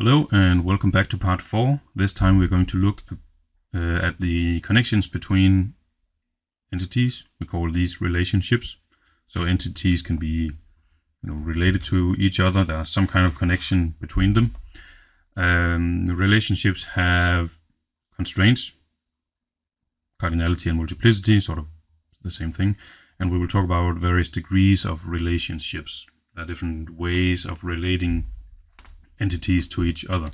Hello and welcome back to part 4. This time we're going to look at the connections between entities. We call these relationships. So entities can be related to each other. There's some kind of connection between them. The relationships have constraints, cardinality and multiplicity, sort of the same thing. And we will talk about various degrees of relationships. There are different ways of relating entities to each other.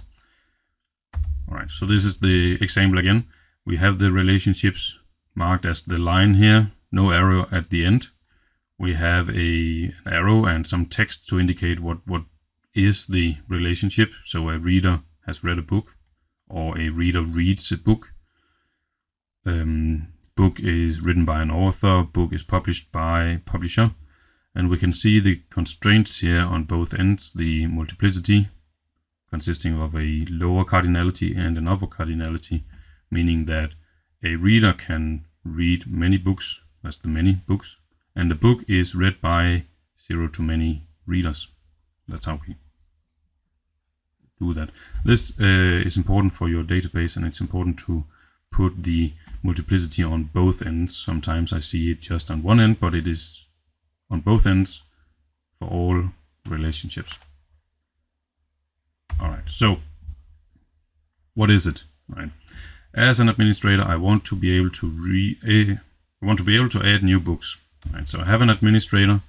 Alright, so this is the example again. We have the relationships marked as the line here, no arrow at the end. We have an arrow and some text to indicate what is the relationship. So a reader has read a book, or a reader reads a book. Book is written by an author, book is published by publisher. And we can see the constraints here on both ends, the multiplicity consisting of a lower cardinality and an upper cardinality, meaning that a reader can read many books, that's the many books, and the book is read by 0 to many readers. That's how we do that. This is important for your database, and it's important to put the multiplicity on both ends. Sometimes I see it just on one end, but it is on both ends for all relationships. Alright, so what is it? Right. As an administrator, I want to be able to add new books. Right. So I have an administrator,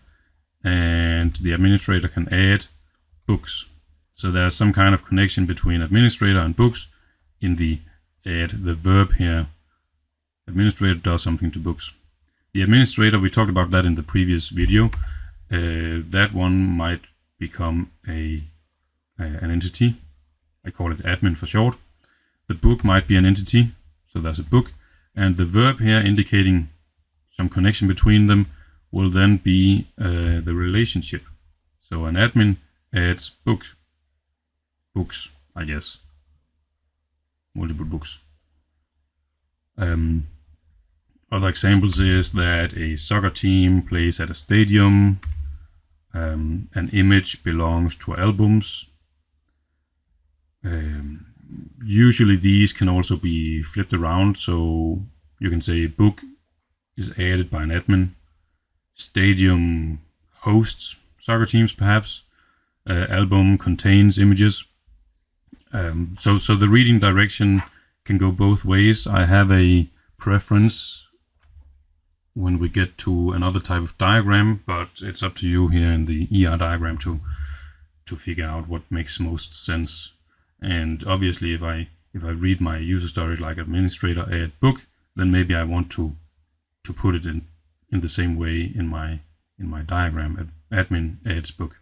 and the administrator can add books. So there's some kind of connection between administrator and books in the add, the verb here. Administrator does something to books. The administrator, we talked about that in the previous video. That one might become an entity. I call it admin for short. The book might be an entity, so there's a book, and the verb here indicating some connection between them will then be the relationship. So an admin adds books, I guess, multiple books. Other examples is that a soccer team plays at a stadium. An image belongs to albums. Usually these can also be flipped around, so you can say book is added by an admin, stadium hosts soccer teams perhaps, album contains images. So the reading direction can go both ways. I have a preference when we get to another type of diagram, but it's up to you here in the ER diagram to figure out what makes most sense. And obviously, if I read my user story like administrator add book, then maybe I want to put it in the same way in my diagram. Admin adds book.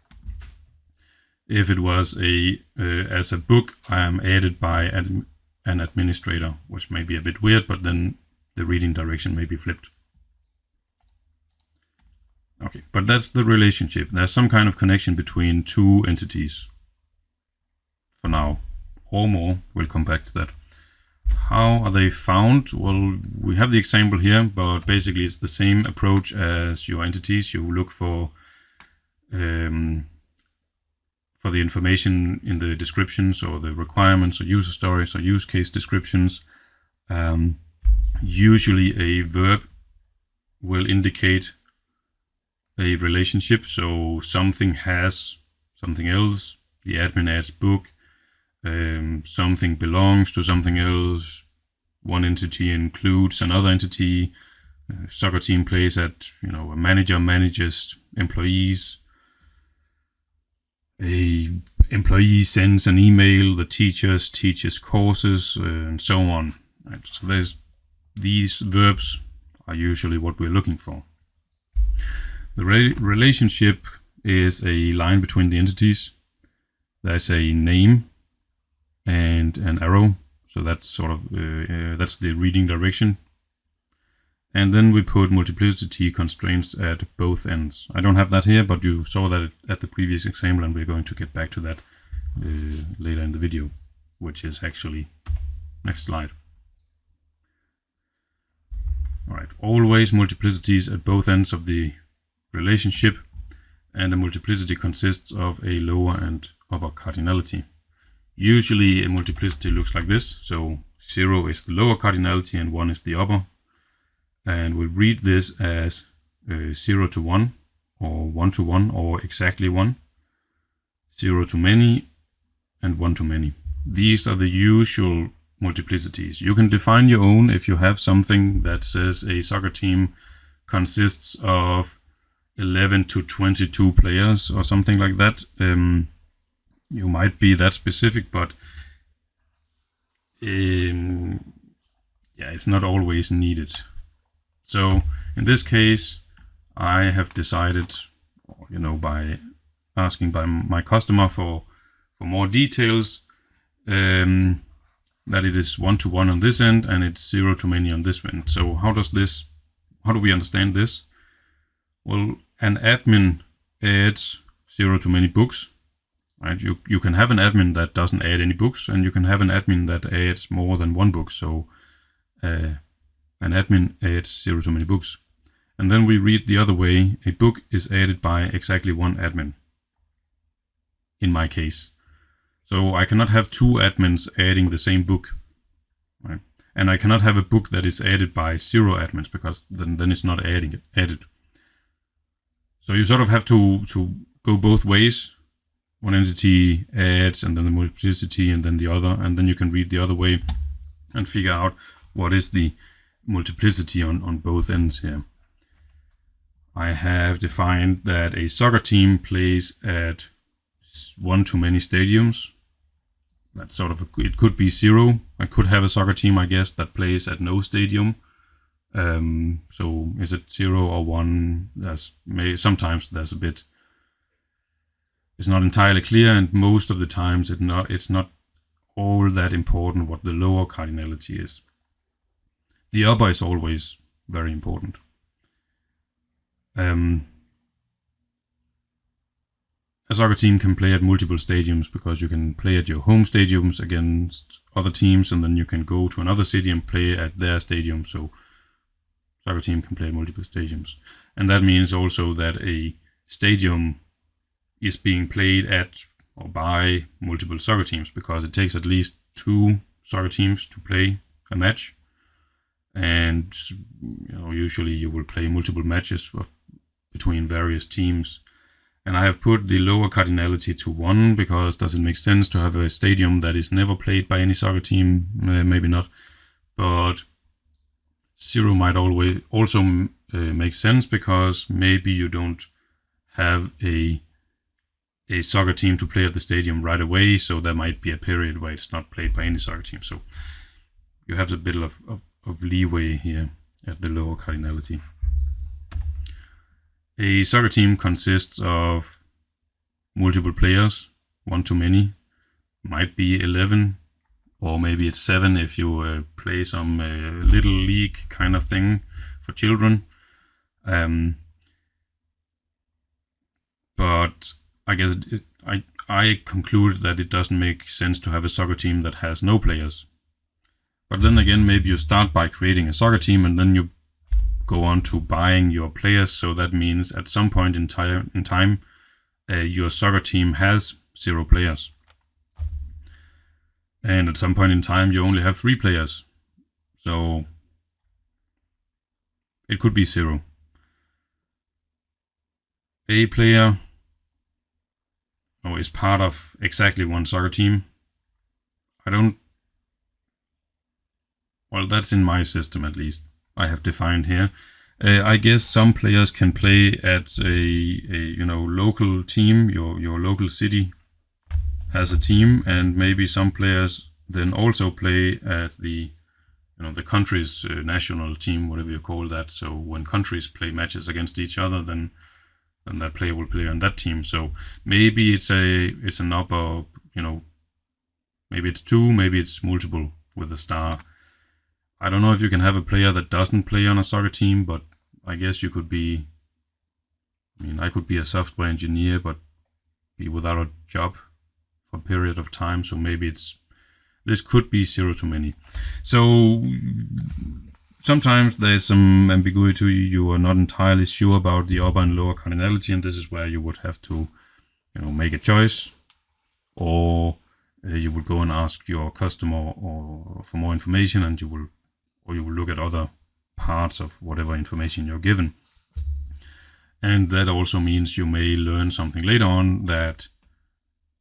If it was as a book, I am added by an administrator, which may be a bit weird, but then the reading direction may be flipped. Okay, but that's the relationship. There's some kind of connection between two entities. For now, or more, we'll come back to that. How are they found? Well, we have the example here, but basically it's the same approach as your entities. You look for the information in the descriptions or the requirements or user stories or use case descriptions. Usually a verb will indicate a relationship, so something has something else. The admin adds book. Something belongs to something else. One entity includes another entity. Soccer team plays at, a manager manages employees. A employee sends an email. The teachers teaches courses, and so on. Right. So these verbs are usually what we're looking for. The relationship is a line between the entities. There's a name and an arrow, so that's sort of that's the reading direction. And then we put multiplicity constraints at both ends. I don't have that here, but you saw that at the previous example, and we're going to get back to that later in the video, which is actually next slide. All right, always multiplicities at both ends of the relationship, and the multiplicity consists of a lower and upper cardinality. Usually a multiplicity looks like this. So 0 is the lower cardinality and 1 is the upper. And we read this as 0 to 1 or 1 to 1 or exactly 1. 0 to many and 1 to many. These are the usual multiplicities. You can define your own if you have something that says a soccer team consists of 11 to 22 players or something like that. You might be that specific, but yeah, it's not always needed. So in this case, I have decided, by asking by my customer for more details, that it is 1 to 1 on this end and it's 0 to many on this end. So how do we understand this? Well, an admin adds 0 to many books, right? You can have an admin that doesn't add any books, and you can have an admin that adds more than one book. So an admin adds 0 to many books. And then we read the other way. A book is added by exactly one admin, in my case. So I cannot have two admins adding the same book, right? And I cannot have a book that is added by 0 admins, because then it's not added. So you sort of have to go both ways. One entity adds, and then the multiplicity, and then the other, and then you can read the other way and figure out what is the multiplicity on both ends here. I have defined that a soccer team plays at 1 to many stadiums. That's sort of it could be 0. I could have a soccer team, I guess, that plays at no stadium. So is it 0 or 1? Sometimes there's a bit. It's not entirely clear, and most of the times it's not all that important what the lower cardinality is. The upper is always very important. A soccer team can play at multiple stadiums because you can play at your home stadiums against other teams, and then you can go to another city and play at their stadium. So soccer team can play at multiple stadiums. And that means also that a stadium is being played at or by multiple soccer teams, because it takes at least 2 soccer teams to play a match. And usually you will play multiple matches between various teams. And I have put the lower cardinality to 1 because does it make sense to have a stadium that is never played by any soccer team? Maybe not. But 0 might always also make sense, because maybe you don't have a soccer team to play at the stadium right away, so there might be a period where it's not played by any soccer team. So you have a bit of leeway here at the lower cardinality. A soccer team consists of multiple players, 1 to many. Might be 11, or maybe it's 7 if you play some little league kind of thing for children. But I guess I conclude that it doesn't make sense to have a soccer team that has no players. But then again, maybe you start by creating a soccer team and then you go on to buying your players. So that means at some point in time, your soccer team has 0 players. And at some point in time, you only have 3 players. So it could be 0. A player is part of exactly one soccer team. Well, that's in my system at least. I have defined here. I guess some players can play at a local team. Your local city has a team, and maybe some players then also play at the country's national team, whatever you call that. So when countries play matches against each other, then that player will play on that team. So maybe it's an upper, maybe it's 2, maybe it's multiple with a star. I don't know if you can have a player that doesn't play on a soccer team, but I guess you could be. I could be a software engineer, but be without a job for a period of time. So maybe this could be 0 to many. So sometimes there's some ambiguity. You are not entirely sure about the upper and lower cardinality, and this is where you would have to, make a choice, or you will go and ask your customer or for more information, and you will look at other parts of whatever information you're given. And that also means you may learn something later on that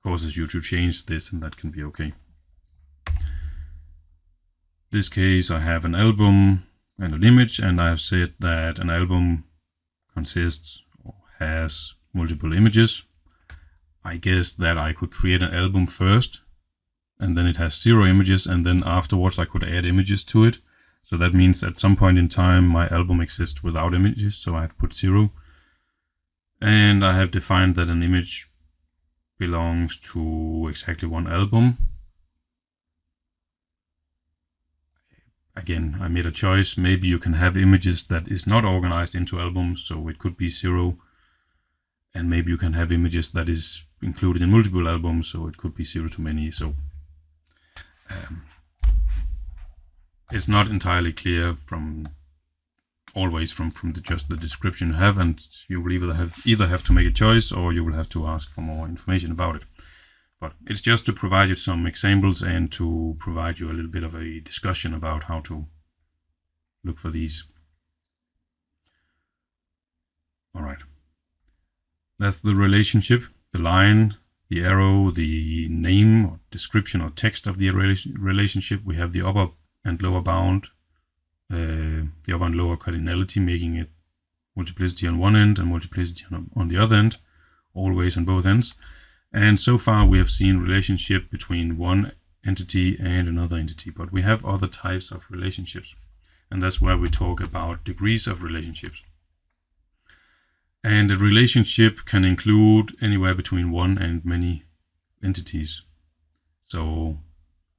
causes you to change this, and that can be okay. In this case, I have an album and an image, and I have said that an album consists or has multiple images. I guess that I could create an album first, and then it has 0 images, and then afterwards I could add images to it. So that means at some point in time my album exists without images, so I have put 0. And I have defined that an image belongs to exactly one album. Again, I made a choice. Maybe you can have images that is not organized into albums, so it could be 0. And maybe you can have images that is included in multiple albums, so it could be 0 to many. So it's not entirely clear from just the description you have, and you will either have to make a choice, or you will have to ask for more information about it. But it's just to provide you some examples and to provide you a little bit of a discussion about how to look for these. All right. That's the relationship, the line, the arrow, the name or description or text of the relationship. We have the upper and lower bound, the upper and lower cardinality, making it multiplicity on one end and multiplicity on the other end, always on both ends. And so far we have seen relationship between one entity and another entity, but we have other types of relationships, and that's where we talk about degrees of relationships. And a relationship can include anywhere between one and many entities. So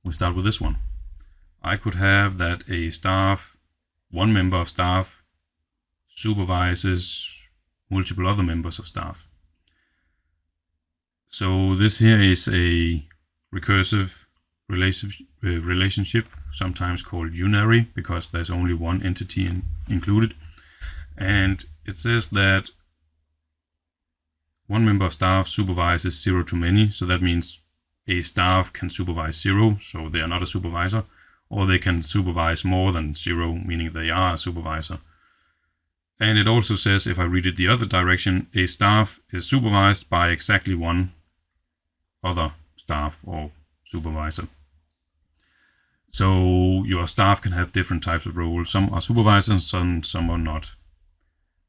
we start with this one. I could have that one member of staff supervises multiple other members of staff. So this here is a recursive relationship, sometimes called unary, because there's only one entity included. And it says that one member of staff supervises 0 to many, so that means a staff can supervise 0, so they are not a supervisor, or they can supervise more than 0, meaning they are a supervisor. And it also says, if I read it the other direction, a staff is supervised by exactly one other staff or supervisor. So your staff can have different types of roles. Some are supervisors, some are not.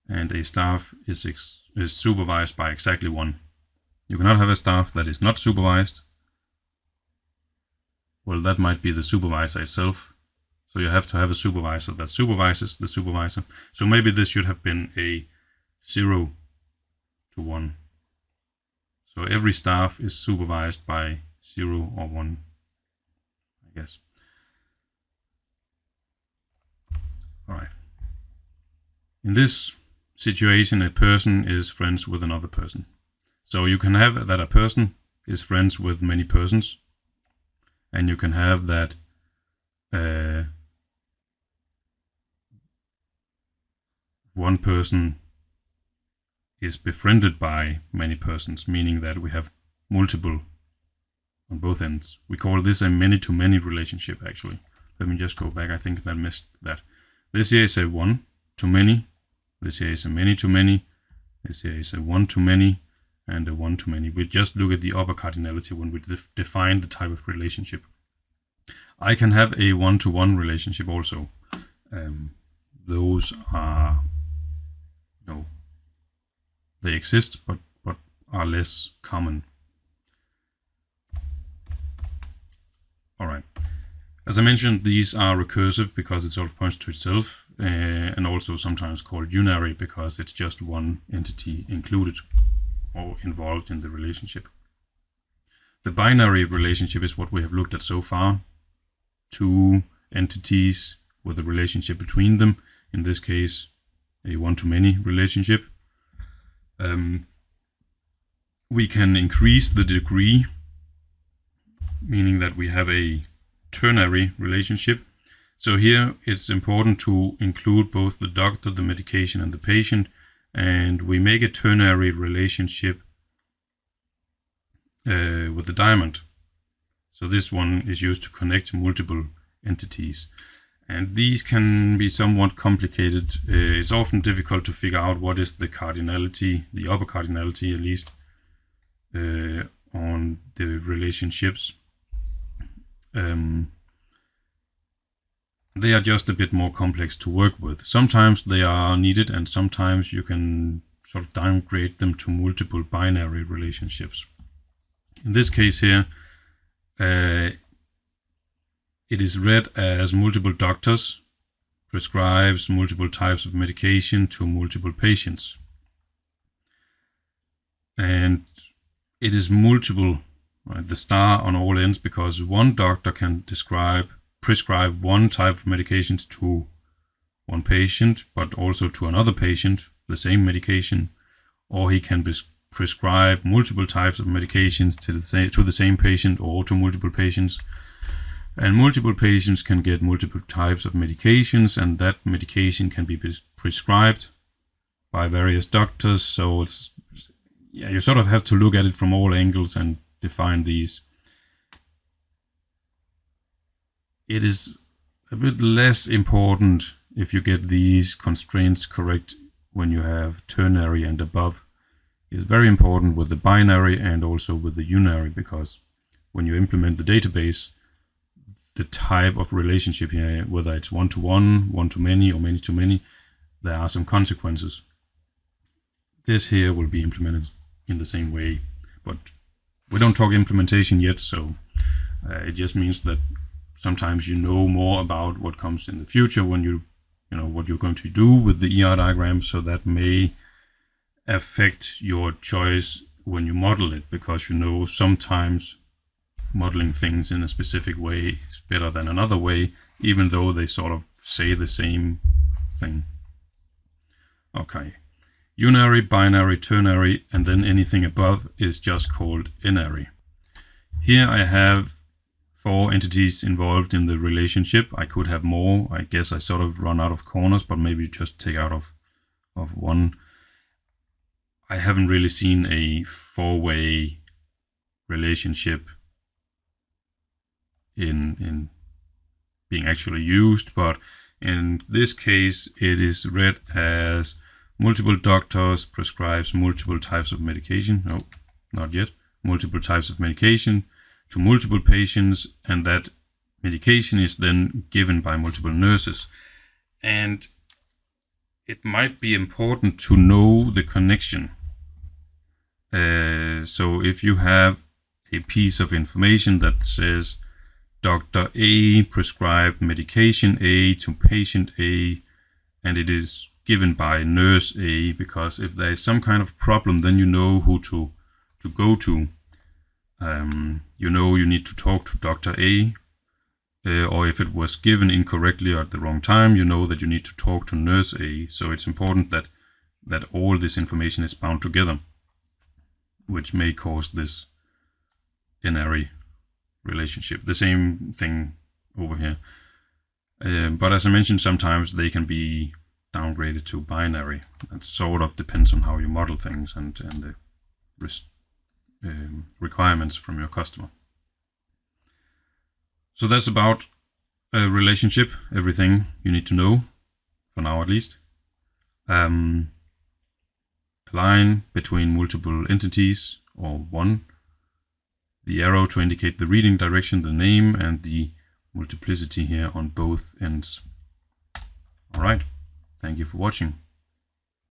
And a staff is supervised by exactly one. You cannot have a staff that is not supervised. Well, that might be the supervisor itself. So you have to have a supervisor that supervises the supervisor. So maybe this should have been a 0 to 1. So every staff is supervised by 0 or 1, I guess. All right. In this situation, a person is friends with another person. So you can have that a person is friends with many persons, and you can have that one person is befriended by many persons, meaning that we have multiple on both ends. We call this a many-to-many relationship, actually. Let me just go back. I think I missed that. This here is a one-to-many. This here is a many-to-many. This here is a one-to-many and a one-to-many. We just look at the upper cardinality when we define the type of relationship. I can have a one-to-one relationship also. Those are, they exist, but are less common. All right. As I mentioned, these are recursive because it sort of points to itself, and also sometimes called unary because it's just one entity included or involved in the relationship. The binary relationship is what we have looked at so far. Two entities with a relationship between them. In this case, a one-to-many relationship. We can increase the degree, meaning that we have a ternary relationship. So here it's important to include both the doctor, the medication, and the patient, and we make a ternary relationship with the diamond. So this one is used to connect multiple entities. And these can be somewhat complicated. It's often difficult to figure out what is the cardinality, the upper cardinality at least, on the relationships. They are just a bit more complex to work with. Sometimes they are needed, and sometimes you can sort of downgrade them to multiple binary relationships. In this case here, it is read as multiple doctors prescribes multiple types of medication to multiple patients. And it is multiple, right, the star on all ends, because one doctor can prescribe one type of medications to one patient, but also to another patient, the same medication, or he can prescribe multiple types of medications to the same patient or to multiple patients. And multiple patients can get multiple types of medications, and that medication can be prescribed by various doctors. So it's, yeah, you sort of have to look at it from all angles and define these. It is a bit less important if you get these constraints correct when you have ternary and above. It's very important with the binary and also with the unary, because when you implement the database, the type of relationship here, whether it's one-to-one, one-to-many, or many-to-many, there are some consequences. This here will be implemented in the same way, but we don't talk implementation yet, so it just means that sometimes you know more about what comes in the future when you know what you're going to do with the ER diagram, so that may affect your choice when you model it, because you know sometimes modeling things in a specific way is better than another way, even though they sort of say the same thing. Okay, unary, binary, ternary, and then anything above is just called n-ary. Here I have 4 entities involved in the relationship. I could have more. I guess I sort of run out of corners, but maybe just take out of one. I haven't really seen a 4-way relationship in being actually used, but in this case it is read as multiple doctors prescribes multiple types of medication. No, not yet. Multiple types of medication to multiple patients, and that medication is then given by multiple nurses. And it might be important to know the connection. So if you have a piece of information that says Dr. A prescribed medication A to patient A, and it is given by nurse A, because if there is some kind of problem, then you know who to go to. You know you need to talk to Dr. A, or if it was given incorrectly or at the wrong time, you know that you need to talk to nurse A. So it's important that all this information is bound together, which may cause this n-ary relationship. The same thing over here. But as I mentioned, sometimes they can be downgraded to binary. That sort of depends on how you model things and the requirements from your customer. So that's about a relationship, everything you need to know, for now at least. A line between multiple entities, or one. The arrow to indicate the reading direction, the name, and the multiplicity here on both ends. Alright, thank you for watching.